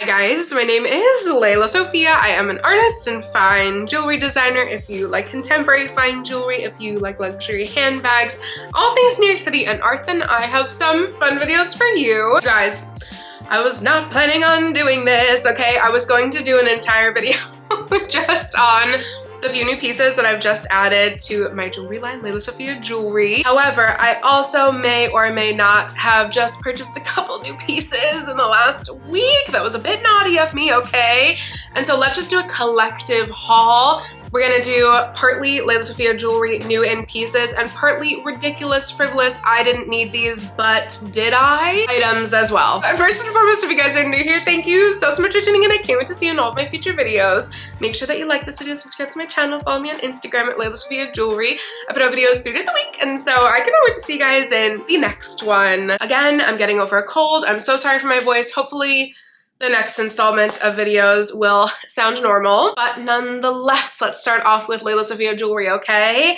guys, my name is Léla Sophia. I am an artist and fine jewelry designer. If you like contemporary fine jewelry, if you like luxury handbags, all things New York City and art, then I have some fun videos for you. Guys, I was not planning on doing this, okay? I was going to do an entire video just on the few new pieces that I've just added to my jewelry line, Léla Sophia Jewelry. However, I also may or may not have just purchased a couple new pieces in the last week. That was a bit naughty of me, okay? And so let's just do a collective haul. We're gonna do partly Léla Sophia Jewelry new in pieces and partly ridiculous, frivolous, I didn't need these, but did I? Items as well. First and foremost, if you guys are new here, thank you so much for tuning in. I can't wait to see you in all of my future videos. Make sure that you like this video, subscribe to my channel, follow me on Instagram at Léla Sophia Jewelry. I put out videos 3 days a week, and so I cannot wait to see you guys in the next one. Again, I'm getting over a cold. I'm so sorry for my voice. Hopefully, the next installment of videos will sound normal, but nonetheless, let's start off with Léla Sophia Jewelry, okay?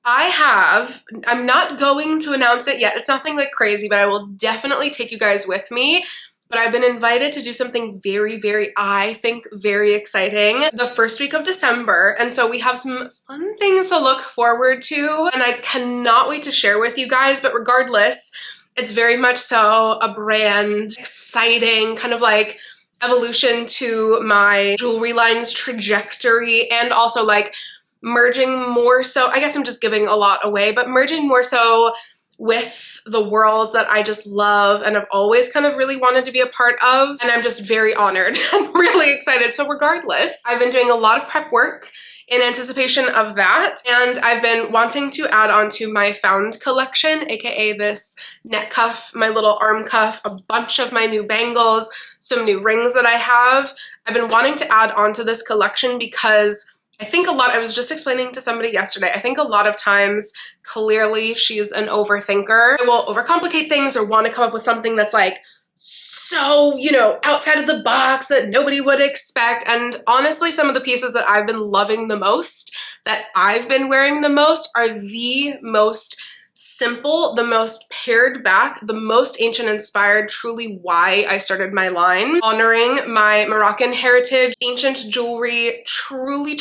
I'm not going to announce it yet. It's nothing like crazy, but I will definitely take you guys with me. But I've been invited to do something very, I think, very exciting the first week of December. And so we have some fun things to look forward to, and I cannot wait to share with you guys. But regardless, it's very much so a brand exciting kind of like evolution to my jewelry line's trajectory, and also like merging more so, I guess I'm just giving a lot away, but merging more so with the worlds that I just love and I've always kind of really wanted to be a part of. And I'm just very honored and really excited. So regardless, I've been doing a lot of prep work in anticipation of that, and I've been wanting to add on to my found collection, aka this neck cuff, my little arm cuff, a bunch of my new bangles, some new rings that I have. I've been wanting to add on to this collection because I think I was just explaining to somebody yesterday, I think a lot of times, clearly she's an overthinker. I will overcomplicate things or want to come up with something that's like so, you know, outside of the box that nobody would expect. And honestly, some of the pieces that I've been loving the most, that I've been wearing the most, are the most simple, the most pared back, the most ancient inspired, truly why I started my line. Honoring my Moroccan heritage, ancient jewelry, truly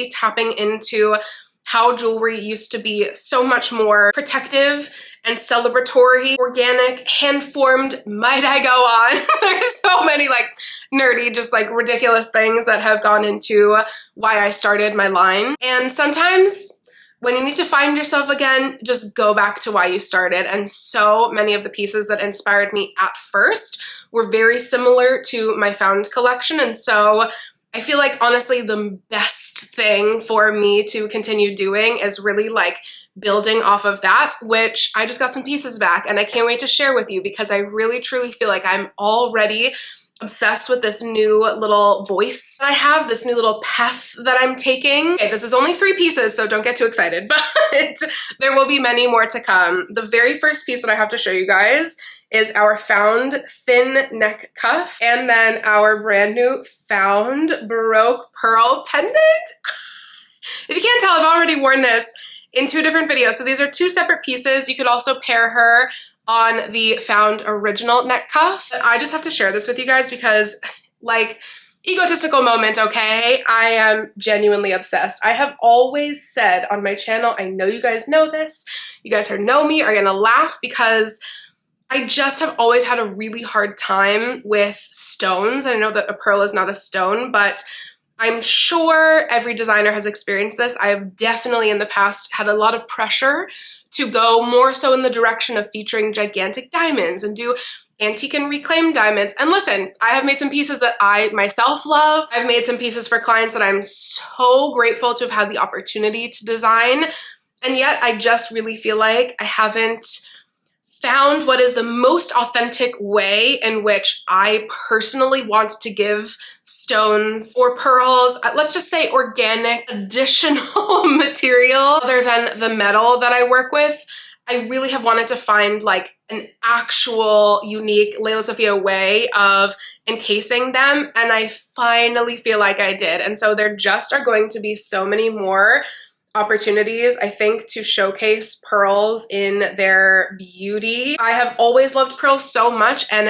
tapping into how jewelry used to be so much more protective and celebratory, organic, hand-formed, might I go on. There's so many like nerdy, just like ridiculous things that have gone into why I started my line. And sometimes when you need to find yourself again, just go back to why you started. And so many of the pieces that inspired me at first were very similar to my found collection. And so I feel like honestly the best thing for me to continue doing is really like building off of that, which I just got some pieces back and I can't wait to share with you because I really truly feel like I'm already obsessed with this new little voice I have, this new little path that I'm taking. Okay, this is only 3 pieces, so don't get too excited, but there will be many more to come. The very first piece that I have to show you guys is our found thin neck cuff, and then our brand new found Baroque pearl pendant. If you can't tell, I've already worn this in 2 different videos. So these are 2 separate pieces. You could also pair her on the found original neck cuff. I just have to share this with you guys because, like, egotistical moment, okay? I am genuinely obsessed. I have always said on my channel, I know you guys know this, you guys who know me are gonna laugh because I just have always had a really hard time with stones. I know that a pearl is not a stone, but I'm sure every designer has experienced this. I have definitely in the past had a lot of pressure to go more so in the direction of featuring gigantic diamonds and do antique and reclaimed diamonds. And listen, I have made some pieces that I myself love. I've made some pieces for clients that I'm so grateful to have had the opportunity to design. And yet I just really feel like I haven't found what is the most authentic way in which I personally want to give stones or pearls, let's just say organic, additional material other than the metal that I work with. I really have wanted to find like an actual unique Léla Sophia way of encasing them, and I finally feel like I did. And so there just are going to be so many more opportunities, I think, to showcase pearls in their beauty. I have always loved pearls so much, and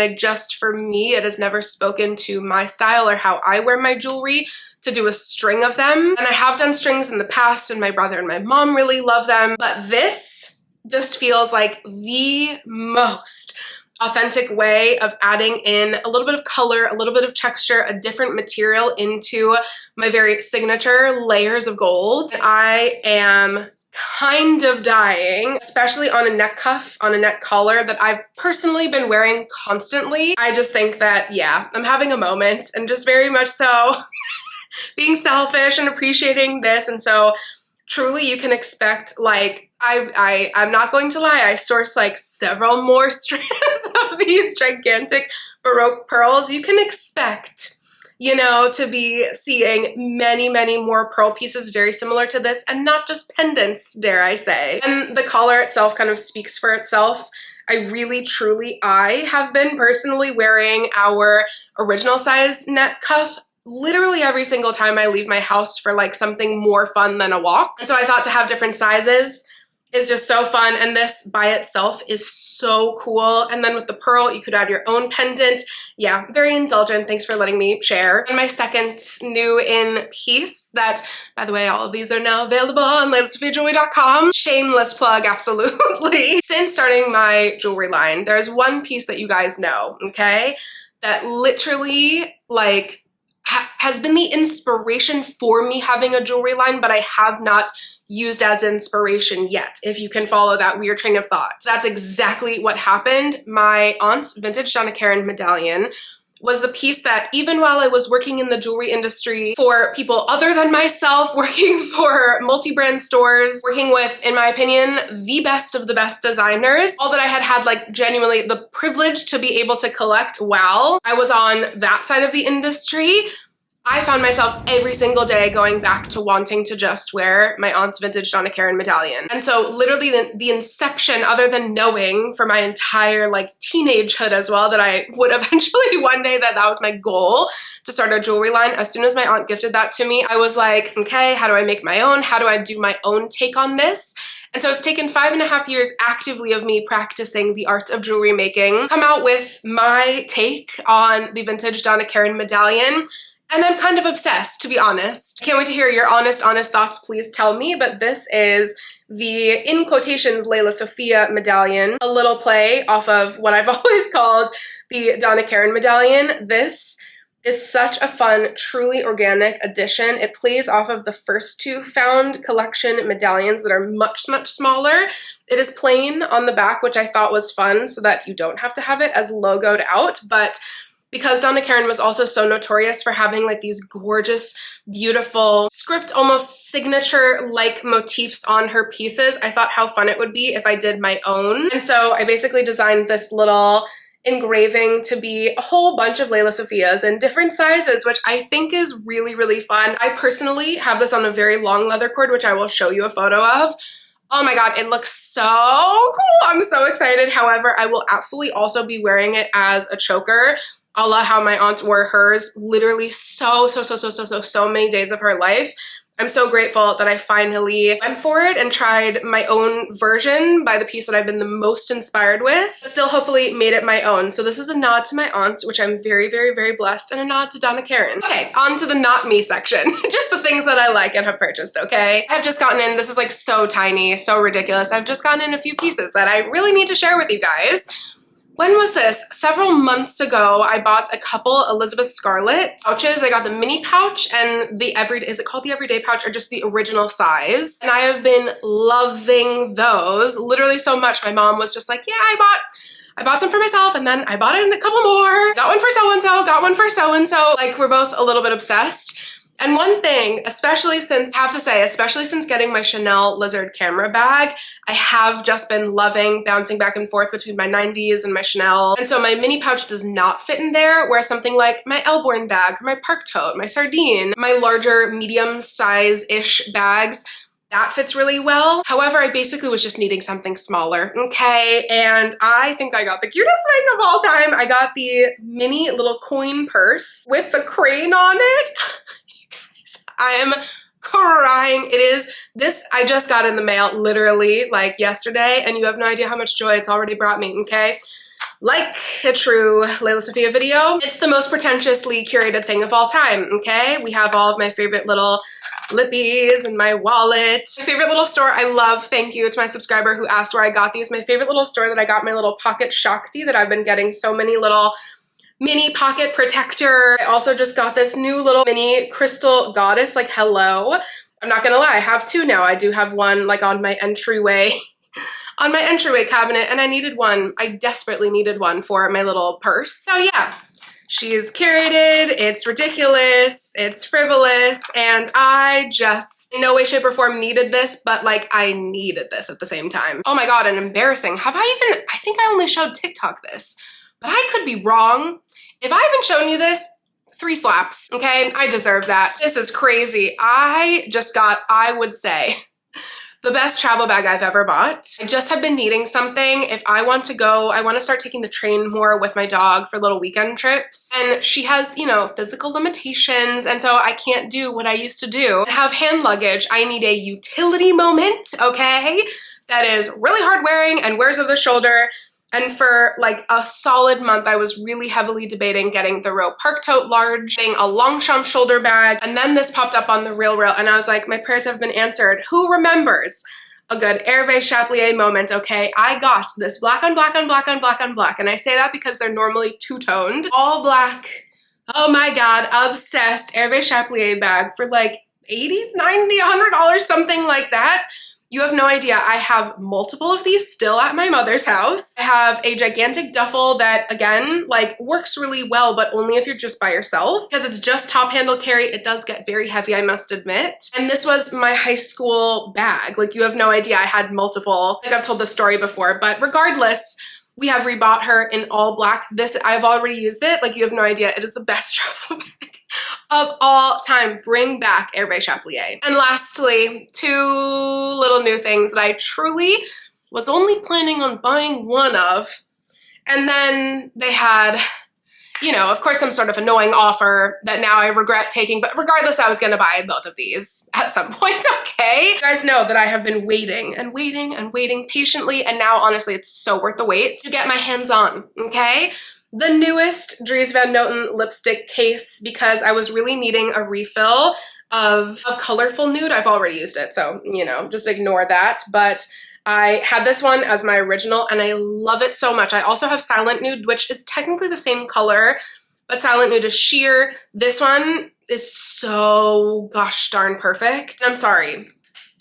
for me, it has never spoken to my style or how I wear my jewelry to do a string of them. And I have done strings in the past, and my brother and my mom really love them, but this just feels like the most authentic way of adding in a little bit of color, a little bit of texture, a different material into my very signature layers of gold. I am kind of dying, especially on a neck cuff, on a neck collar that I've personally been wearing constantly. I just think that, yeah, I'm having a moment, and just very much so being selfish and appreciating this. And so truly you can expect, like, I'm not going to lie, I sourced like several more strands of these gigantic Baroque pearls. You can expect, you know, to be seeing many, many more pearl pieces very similar to this, and not just pendants, dare I say. And the collar itself kind of speaks for itself. I have been personally wearing our original size neck cuff literally every single time I leave my house for like something more fun than a walk. And so I thought to have different sizes is just so fun, and this by itself is so cool. And then with the pearl, you could add your own pendant. Yeah, very indulgent. Thanks for letting me share. And my second new in piece that, by the way, all of these are now available on lelasophiajewelry.com. Shameless plug, absolutely. Since starting my jewelry line, there's one piece that you guys know, okay, that literally like has been the inspiration for me having a jewelry line, but I have not used as inspiration yet, if you can follow that weird train of thought. That's exactly what happened. My aunt's vintage Donna Karan medallion was the piece that, even while I was working in the jewelry industry for people other than myself, working for multi-brand stores, working with, in my opinion, the best of the best designers, all that I had like genuinely the privilege to be able to collect while I was on that side of the industry, I found myself every single day going back to wanting to just wear my aunt's vintage Donna Karan medallion. And so literally the inception, other than knowing for my entire like teenagehood as well that I would eventually one day that was my goal to start a jewelry line, as soon as my aunt gifted that to me, I was like, okay, how do I make my own? How do I do my own take on this? And so it's taken 5.5 years actively of me practicing the art of jewelry making, come out with my take on the vintage Donna Karan medallion. And I'm kind of obsessed, to be honest. Can't wait to hear your honest thoughts, please tell me. But this is the, in quotations, Léla Sophia medallion, a little play off of what I've always called the Donna Karan medallion. This is such a fun, truly organic addition. It plays off of the first two found collection medallions that are much, much smaller. It is plain on the back, which I thought was fun, so that you don't have to have it as logoed out. But because Donna Karan was also so notorious for having like these gorgeous, beautiful, script almost signature-like motifs on her pieces, I thought how fun it would be if I did my own. And so I basically designed this little engraving to be a whole bunch of Léla Sophias in different sizes, which I think is really, really fun. I personally have this on a very long leather cord, which I will show you a photo of. Oh my god, it looks so cool. I'm so excited. However, I will absolutely also be wearing it as a choker, a la how my aunt wore hers literally so many days of her life. I'm so grateful that I finally went for it and tried my own version by the piece that I've been the most inspired with, but still hopefully made it my own. So this is a nod to my aunt, which I'm very, very, very blessed, and a nod to Donna Karan. Okay, on to the not me section. Just the things that I like and have purchased, okay? I've just gotten in, this is like so tiny, so ridiculous. I've just gotten in a few pieces that I really need to share with you guys. When was this? Several months ago, I bought a couple Elizabeth Scarlett pouches. I got the mini pouch and the is it called the everyday pouch, or just the original size? And I have been loving those literally so much. My mom was just like, yeah, I bought some for myself, and then I bought it in a couple more. Got one for so-and-so, got one for so-and-so. Like, we're both a little bit obsessed. And one thing, especially since getting my Chanel Lizard camera bag, I have just been loving bouncing back and forth between my 90s and my Chanel. And so my mini pouch does not fit in there, whereas something like my Elborn bag, or my Park Tote, my Sardine, my larger medium size-ish bags, that fits really well. However, I basically was just needing something smaller, okay? And I think I got the cutest thing of all time. I got the mini little coin purse with the crane on it. I am crying. It is this, I just got in the mail literally like yesterday, and you have no idea how much joy it's already brought me, okay? Like a true Léla Sophia video, it's the most pretentiously curated thing of all time, okay? We have all of my favorite little lippies and my wallet. My favorite little store I love, thank you to my subscriber who asked where I got these. My favorite little store that I got my little pocket Shakti that I've been getting so many little mini pocket protector. I also just got this new little mini crystal goddess, like hello. I'm not gonna lie, I have two now. I do have one like on my entryway on my entryway cabinet, and I needed one. I desperately needed one for my little purse. So yeah, she's curated, it's ridiculous, it's frivolous, and I just in no way, shape, or form needed this, but like I needed this at the same time. Oh my god, and embarrassing. I think I only showed TikTok this, but I could be wrong. If I haven't shown you this, 3 slaps, okay? I deserve that. This is crazy. I just got, I would say, the best travel bag I've ever bought. I just have been needing something. If I want to go, I want to start taking the train more with my dog for little weekend trips. And she has, you know, physical limitations. And so I can't do what I used to do. I have hand luggage. I need a utility moment, okay? That is really hard wearing and wears over the shoulder. And for like a solid month, I was really heavily debating getting the Row Park Tote Large, getting a Longchamp shoulder bag, and then this popped up on the Real Rail, and I was like, my prayers have been answered. Who remembers a good Hervé Chaplier moment, okay? I got this black on black on black on black on black, and I say that because they're normally two-toned, all black, oh my god, obsessed Hervé Chaplier bag for like $80, $90, $100, something like that. You have no idea. I have multiple of these still at my mother's house. I have a gigantic duffel that, again, like works really well, but only if you're just by yourself because it's just top handle carry. It does get very heavy, I must admit. And this was my high school bag. Like you have no idea. I had multiple. I think I've told this story before, but regardless, we have rebought her in all black. This, I've already used it. Like you have no idea. It is the best travel bag of all time. Bring back Hervé Chaplier. And lastly, 2 little new things that I truly was only planning on buying one of. And then they had, you know, of course, some sort of annoying offer that now I regret taking, but regardless, I was gonna buy both of these at some point, okay? You guys know that I have been waiting and waiting and waiting patiently, and now honestly, it's so worth the wait to get my hands on, okay? The newest Dries Van Noten lipstick case, because I was really needing a refill of colorful nude. I've already used it, so, you know, just ignore that, but I had this one as my original and I love it so much. I also have Silent Nude, which is technically the same color, but Silent Nude is sheer. This one is so gosh darn perfect. I'm sorry.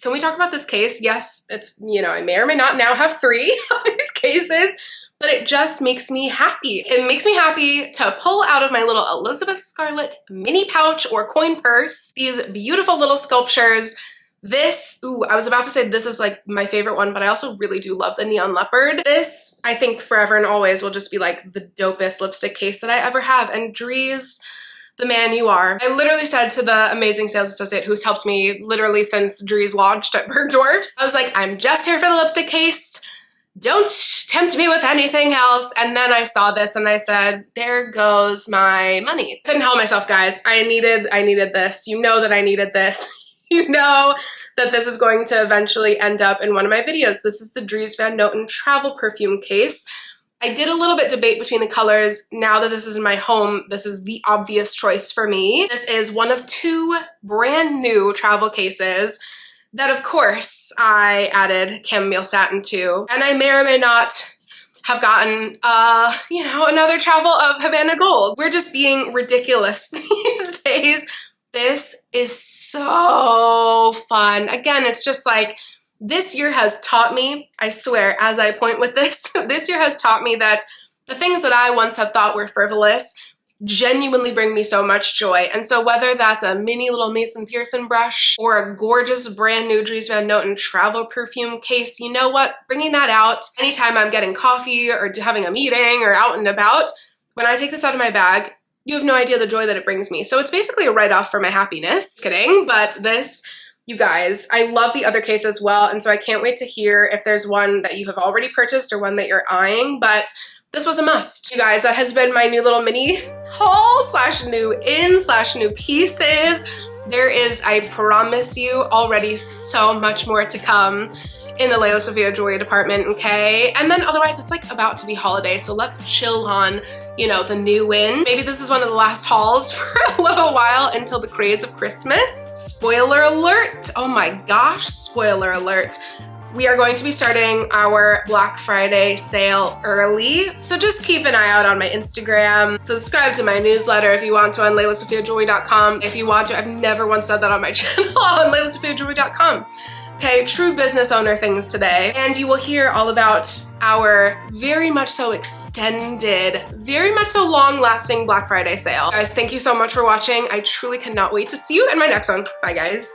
Can we talk about this case? Yes, it's, you know, I may or may not now have 3 of these cases, but it just makes me happy. It makes me happy to pull out of my little Elizabeth Scarlett mini pouch or coin purse these beautiful little sculptures. This, ooh, I was about to say this is like my favorite one, but I also really do love the Neon Leopard. This, I think forever and always will just be like the dopest lipstick case that I ever have. And Dries, the man you are. I literally said to the amazing sales associate who's helped me literally since Dries launched at Bergdorf's, I was like, I'm just here for the lipstick case. Don't tempt me with anything else. And then I saw this and I said, there goes my money. Couldn't help myself, guys. I needed this. You know that I needed this. You know that this is going to eventually end up in one of my videos. This is the Dries Van Noten travel perfume case. I did a little bit debate between the colors. Now that this is in my home, this is the obvious choice for me. This is one of 2 brand new travel cases that, of course, I added chamomile satin to. And I may or may not have gotten, you know, another travel of Havana Gold. We're just being ridiculous these days. This is so fun. Again, it's just like, this year has taught me, I swear, as I point with this, this year has taught me that the things that I once have thought were frivolous genuinely bring me so much joy. And so whether that's a mini little Mason Pearson brush or a gorgeous brand new Dries Van Noten travel perfume case, you know what? Bringing that out anytime I'm getting coffee or having a meeting or out and about, when I take this out of my bag, you have no idea the joy that it brings me. So it's basically a write-off for my happiness. Kidding, but this, you guys, I love the other case as well, and so I can't wait to hear if there's one that you have already purchased or one that you're eyeing, but this was a must. You guys, that has been my new little mini haul slash new in slash new pieces. There is, I promise you, already so much more to come in the Léla Sophia jewelry department, okay? And then otherwise it's like about to be holiday, so let's chill on, you know, the new win. Maybe this is one of the last hauls for a little while until the craze of Christmas. Spoiler alert, oh my gosh, spoiler alert. We are going to be starting our Black Friday sale early, so just keep an eye out on my Instagram. Subscribe to my newsletter if you want to on lelasophiajewelry.com. If you want to, I've never once said that on my channel, on lelasophiajewelry.com. Okay, true business owner things today. And you will hear all about our very much so extended, very much so long-lasting Black Friday sale. Guys, thank you so much for watching. I truly cannot wait to see you in my next one. Bye, guys.